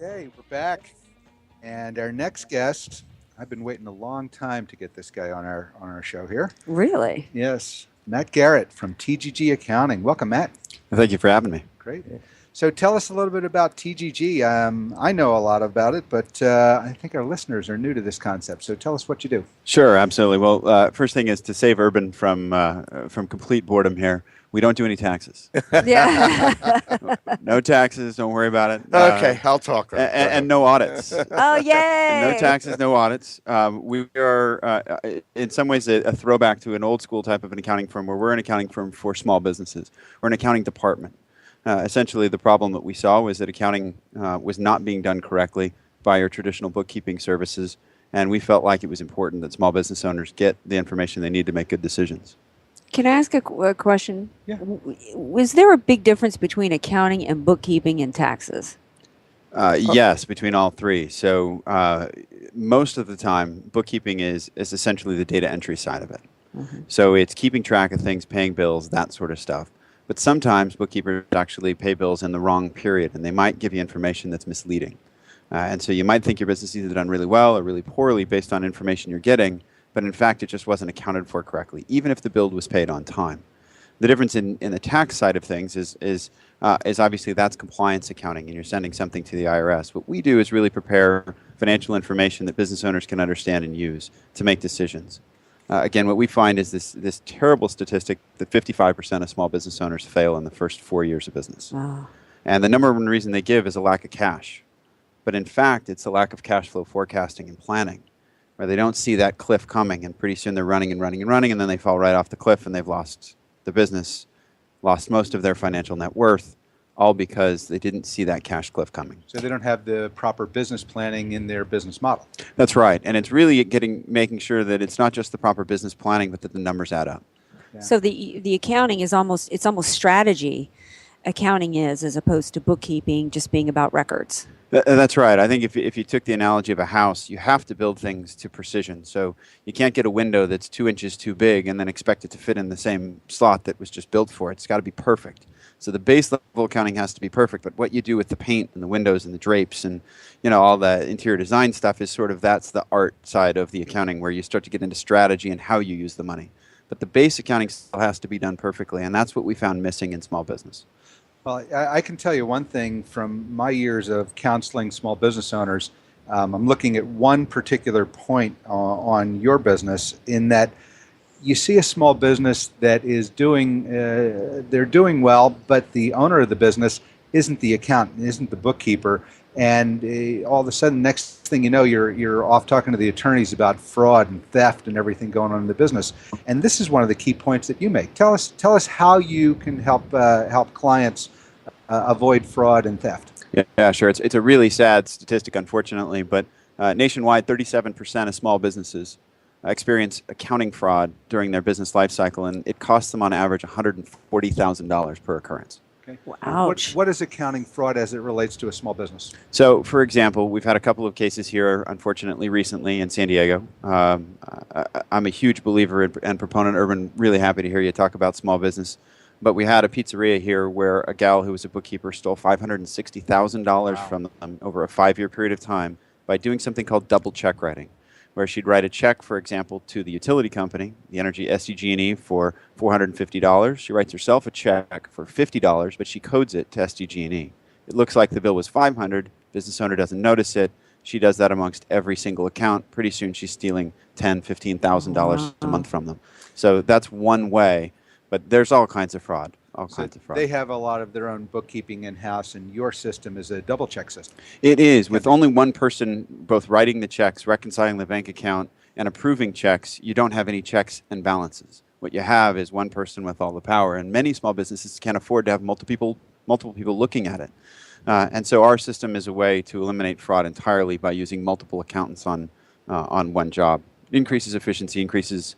Okay, we're back, and our next guest. I've been waiting a long time to get this guy on our show here. Really? Yes, Matt Garrett from TGG Accounting. Welcome, Matt. Thank you for having me. Great. So tell us a little bit about TGG. I know a lot about it, but I think our listeners are new to this concept. So tell us what you do. Sure, absolutely. Well, first thing is to save Urban from complete boredom here. We don't do any taxes. Yeah. No taxes. Don't worry about it. Okay, I'll talk. And no audits. Oh, yay! No taxes, no audits. We are, in some ways, a throwback to an old school type of an accounting firm where we're an accounting firm for small businesses. We're an accounting department. Essentially, the problem that we saw was that accounting was not being done correctly by your traditional bookkeeping services, and we felt like it was important that small business owners get the information they need to make good decisions. Can I ask a question? Yeah. Was there a big difference between accounting and bookkeeping and taxes? Yes, between all three. So most of the time, bookkeeping is essentially the data entry side of it. Mm-hmm. So it's keeping track of things, paying bills, that sort of stuff. But sometimes bookkeepers actually pay bills in the wrong period, and they might give you information that's misleading. And so you might think your business is either done really well or really poorly based on information you're getting, but in fact it just wasn't accounted for correctly, even if the bill was paid on time. The difference in the tax side of things is obviously that's compliance accounting, and you're sending something to the IRS. What we do is really prepare financial information that business owners can understand and use to make decisions. Again, what we find is this terrible statistic that 55% of small business owners fail in the first 4 years of business. Oh. And the number one reason they give is a lack of cash. But in fact, it's a lack of cash flow forecasting and planning, where they don't see that cliff coming, and pretty soon they're running and running and running, and then they fall right off the cliff and they've lost the business, lost most of their financial net worth, all because they didn't see that cash cliff coming. So they don't have the proper business planning in their business model. That's right. And it's really making sure that it's not just the proper business planning, but that the numbers add up. Yeah. So the accounting is almost strategy. Accounting is, as opposed to bookkeeping just being about records. That's right. I think if you took the analogy of a house, you have to build things to precision. So you can't get a window that's 2 inches too big and then expect it to fit in the same slot that was just built for it. It's got to be perfect. So the base level accounting has to be perfect, but what you do with the paint and the windows and the drapes and all the interior design stuff is that's the art side of the accounting, where you start to get into strategy and how you use the money. But the base accounting still has to be done perfectly, and that's what we found missing in small business. Well, I can tell you one thing from my years of counseling small business owners. I'm looking at one particular point on your business, in that you see a small business that is they're doing well, but the owner of the business isn't the accountant, isn't the bookkeeper, and all of a sudden, next thing you know, you're off talking to the attorneys about fraud and theft and everything going on in the business. And this is one of the key points that you make. Tell us how you can help clients avoid fraud and theft. Yeah, sure. It's a really sad statistic, unfortunately, but nationwide, 37% of small businesses experience accounting fraud during their business life cycle, and it costs them on average $140,000 per occurrence. Okay. Ouch. What is accounting fraud as it relates to a small business? So, for example, we've had a couple of cases here, unfortunately, recently in San Diego. I'm a huge believer and proponent. Urban, really happy to hear you talk about small business. But we had a pizzeria here where a gal who was a bookkeeper stole $560,000 from them over a 5-year period of time by doing something called double check writing, where she'd write a check, for example, to the utility company, the energy SDG&E, for $450. She writes herself a check for $50, but she codes it to SDG&E. It looks like the bill was $500. Business owner doesn't notice it. She does that amongst every single account. Pretty soon she's stealing $10,000, $15,000 a month from them. So that's one way, but there's all kinds of fraud. They have a lot of their own bookkeeping in-house, and your system is a double check system. It is, with only one person both writing the checks, reconciling the bank account, and approving checks. You don't have any checks and balances. What you have is one person with all the power, and many small businesses can't afford to have multiple people looking at it. And so our system is a way to eliminate fraud entirely by using multiple accountants on one job. It increases efficiency, increases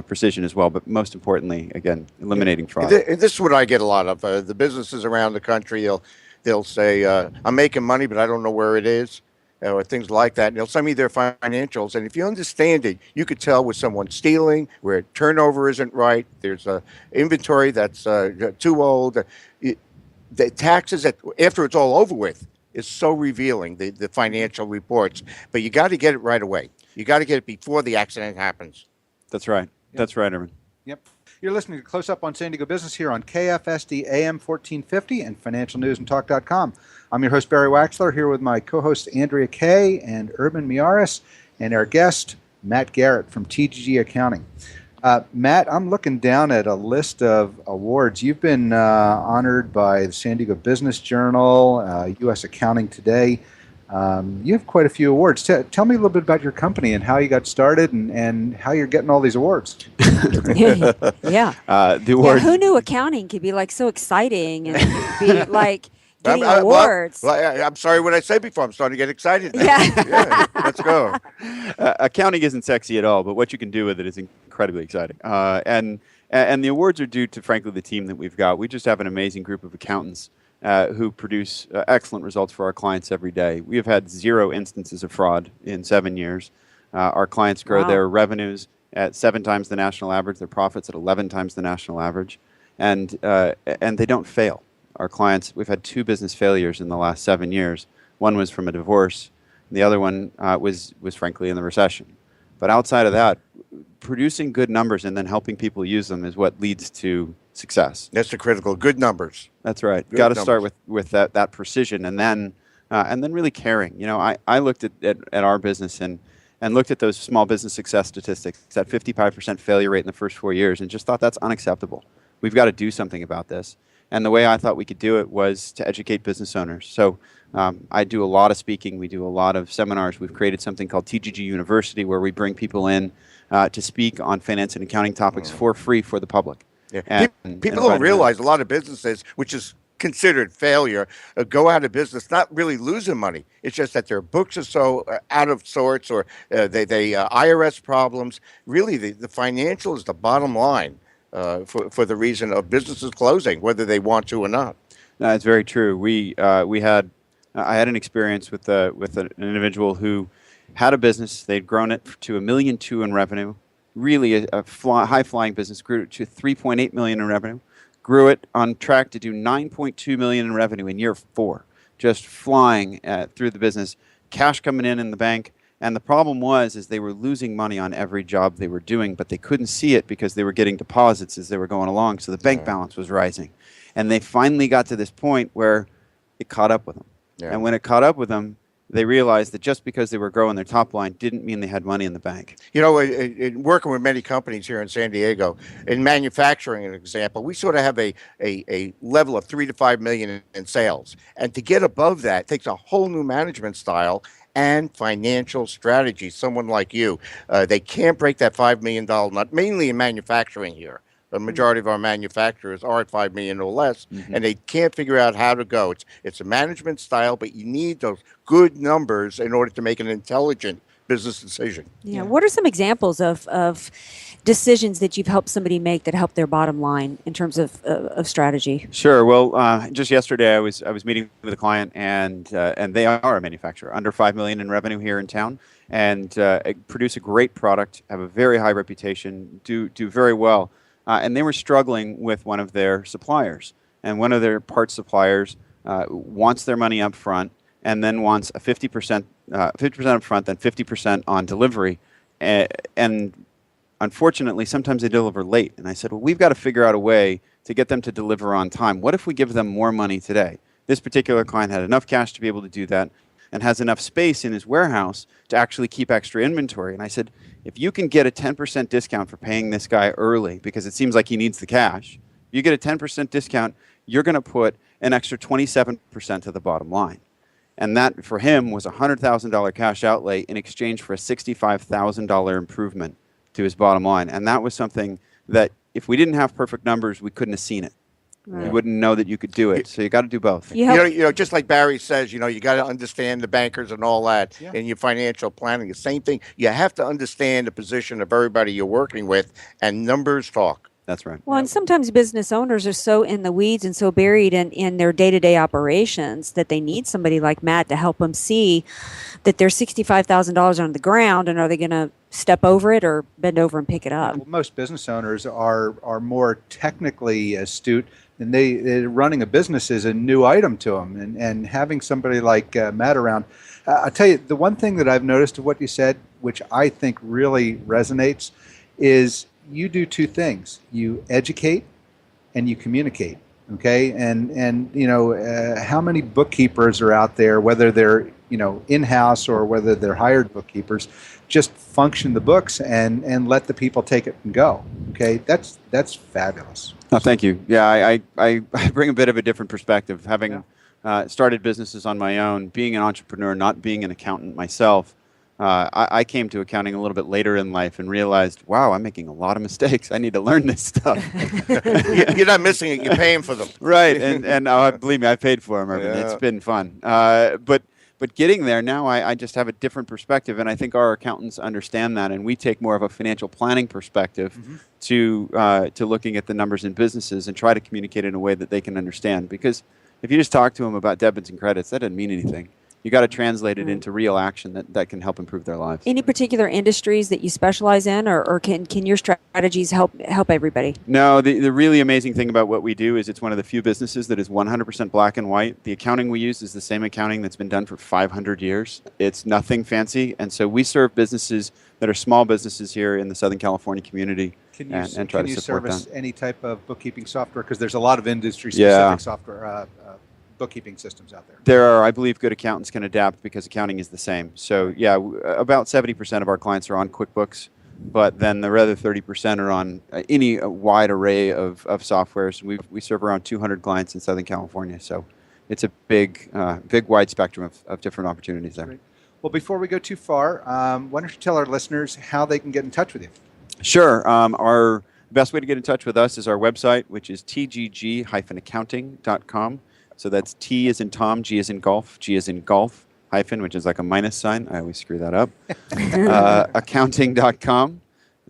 precision as well, but most importantly, again, eliminating fraud. This is what I get a lot of. The businesses around the country, they'll say, I'm making money, but I don't know where it is, or things like that. And they'll send me their financials. And if you understand it, you could tell with someone stealing, where turnover isn't right, there's inventory that's too old. The taxes, after it's all over with, is so revealing, the financial reports. But you got to get it right away. You got to get it before the accident happens. That's right. That's right, Urban. Yep. You're listening to Close Up on San Diego Business here on KFSD AM 1450 and financialnewsandtalk.com. I'm your host, Barry Waxler, here with my co-hosts Andrea Kay and Urban Miaris, and our guest, Matt Garrett from TGG Accounting. Matt, I'm looking down at a list of awards. You've been honored by the San Diego Business Journal, U.S. Accounting Today. You have quite a few awards. Tell me a little bit about your company and how you got started and how you're getting all these awards. Yeah. The awards. Who knew accounting could be like so exciting and be like getting awards? I'm sorry what I said before. I'm starting to get excited now. Yeah. Let's go. Accounting isn't sexy at all, but what you can do with it is incredibly exciting. And the awards are due to, frankly, the team that we've got. We just have an amazing group of accountants who produce excellent results for our clients every day. We have had 0 instances of fraud in 7 years. Our clients grow their revenues at 7 times the national average, their profits at 11 times the national average, and they don't fail. Our clients, we've had 2 business failures in the last 7 years. One was from a divorce. The other one was frankly in the recession. But outside of that, producing good numbers and then helping people use them is what leads to success. That's the critical. Good numbers. That's right. Got to start with that precision and then really caring. You know, I looked at our business and looked at those small business success statistics, that 55% failure rate in the first 4 years, and just thought that's unacceptable. We've got to do something about this. And the way I thought we could do it was to educate business owners. So I do a lot of speaking. We do a lot of seminars. We've created something called TGG University, where we bring people in to speak on finance and accounting topics for free for the public. Yeah. People don't realize a lot of businesses, which is considered failure, go out of business not really losing money. It's just that their books are so out of sorts, or they IRS problems. Really, the financial is the bottom line for the reason of businesses closing, whether they want to or not. No, it's very true. I had an experience with an individual who had a business. They'd grown it to $1.2 million in revenue. Really a high-flying business. Grew it to $3.8 million in revenue. Grew it on track to do $9.2 million in revenue in year 4. Just flying through the business. Cash coming in the bank. And the problem is they were losing money on every job they were doing, but they couldn't see it because they were getting deposits as they were going along. So the bank balance was rising. And they finally got to this point where it caught up with them. Yeah. And when it caught up with them, they realized that just because they were growing their top line didn't mean they had money in the bank. You know, in working with many companies here in San Diego, in manufacturing, an example, we sort of have a level of 3 to 5 million in sales. And to get above that takes a whole new management style and financial strategy. Someone like you, they can't break that $5 million nut, mainly in manufacturing here. The majority of our manufacturers are at 5 million or less, and they can't figure out how to go. It's a management style, but you need those good numbers in order to make an intelligent business decision. Yeah. What are some examples of decisions that you've helped somebody make that help their bottom line in terms of strategy? Sure. Well, just yesterday I was meeting with a client, and they are a manufacturer under 5 million in revenue here in town, and produce a great product, have a very high reputation, do very well. And they were struggling with one of their suppliers. And one of their parts suppliers wants their money up front and then wants a 50% up front, then 50% on delivery. And unfortunately, sometimes they deliver late. And I said, well, we've got to figure out a way to get them to deliver on time. What if we give them more money today? This particular client had enough cash to be able to do that and has enough space in his warehouse to actually keep extra inventory. And I said, if you can get a 10% discount for paying this guy early because it seems like he needs the cash, you get a 10% discount, you're going to put an extra 27% to the bottom line. And that, for him, was a $100,000 cash outlay in exchange for a $65,000 improvement to his bottom line. And that was something that, if we didn't have perfect numbers, we couldn't have seen it. Right. You wouldn't know that you could do it. So you got to do both. You know, just like Barry says, you got to understand the bankers and all that in your financial planning. The same thing. You have to understand the position of everybody you're working with, and numbers talk. That's right. Well, and sometimes business owners are so in the weeds and so buried in their day-to-day operations that they need somebody like Matt to help them see that there's $65,000 on the ground, and are they going to step over it or bend over and pick it up? Well, most business owners are more technically astute, and they're running a business is a new item to them, and having somebody like Matt around. I'll tell you, the one thing that I've noticed of what you said, which I think really resonates, is you do two things: you educate and you communicate. Okay, and you know how many bookkeepers are out there, whether they're in-house or whether they're hired bookkeepers, just function the books and let the people take it and go. Okay, that's fabulous. Oh, thank you. Yeah, I bring a bit of a different perspective. Having started businesses on my own, being an entrepreneur, not being an accountant myself, I came to accounting a little bit later in life and realized, wow, I'm making a lot of mistakes. I need to learn this stuff. You're not missing it. You're paying for them. Right, and believe me, I paid for them, Irvin. It's been fun. But getting there now, I just have a different perspective, and I think our accountants understand that, and we take more of a financial planning perspective to looking at the numbers in businesses and try to communicate in a way that they can understand. Because if you just talk to them about debits and credits, that doesn't mean anything. You got to translate it into real action that can help improve their lives. Any particular industries that you specialize in, or can your strategies help everybody? No, the really amazing thing about what we do is it's one of the few businesses that is 100% black and white. The accounting we use is the same accounting that's been done for 500 years. It's nothing fancy, and so we serve businesses that are small businesses here in the Southern California community. Can and try to support service them. any type of bookkeeping software? Because there's a lot of industry-specific software, bookkeeping systems out there. There are, I believe, good accountants can adapt because accounting is the same. So yeah, about 70% of our clients are on QuickBooks, but then the other 30% are on any wide array of softwares. We serve around 200 clients in Southern California, so it's a big wide spectrum of different opportunities there. Great. Well, before we go too far, why don't you tell our listeners how they can get in touch with you? Sure. Our best way to get in touch with us is our website, which is tgg-accounting.com. So that's T as in Tom, G as in golf, G as in golf, hyphen, which is like a minus sign. I always screw that up. Accounting.com.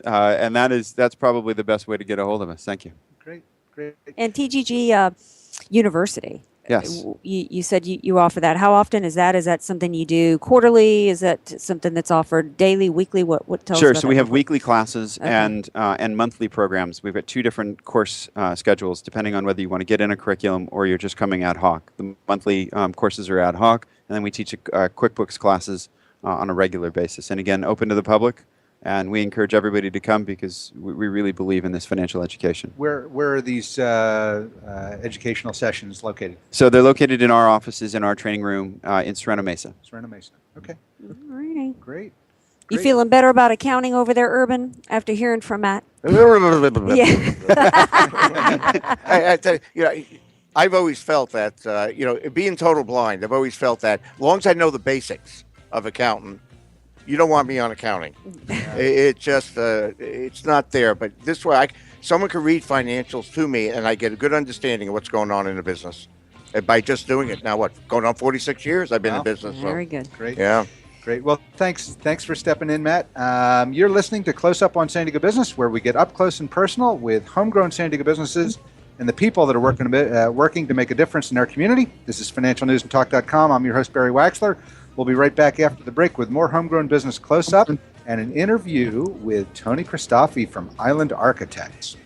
And that's probably the best way to get a hold of us. Thank you. Great. And TGG University. Yes. You said you offer that. How often is that? Is that something you do quarterly? Is that something that's offered daily, weekly? What tells us Sure. about So we that? have weekly classes and monthly programs. We've got two different course schedules depending on whether you want to get in a curriculum or you're just coming ad hoc. The monthly courses are ad hoc, and then we teach QuickBooks classes on a regular basis. And again, open to the public. And we encourage everybody to come because we really believe in this financial education. Where are these educational sessions located? So they're located in our offices in our training room in Sereno Mesa. Sereno Mesa. Okay. All righty. Great. You feeling better about accounting over there, Urban, after hearing from Matt? Yeah. I tell you, I've always felt that, being total blind, I've always felt that as long as I know the basics of accounting, you don't want me on accounting. It just, it's not there. But this way, someone can read financials to me, and I get a good understanding of what's going on in the business. And by just doing it now, going on 46 years I've been in business. Very good. Great. Yeah. Great. Well, thanks for stepping in, Matt. You're listening to Close Up on San Diego Business, where we get up close and personal with homegrown San Diego businesses and the people that are working to make a difference in their community. This is financialnewsandtalk.com. I'm your host, Barry Waxler. We'll be right back after the break with more homegrown business close up and an interview with Tony Christoffi from Island Architects.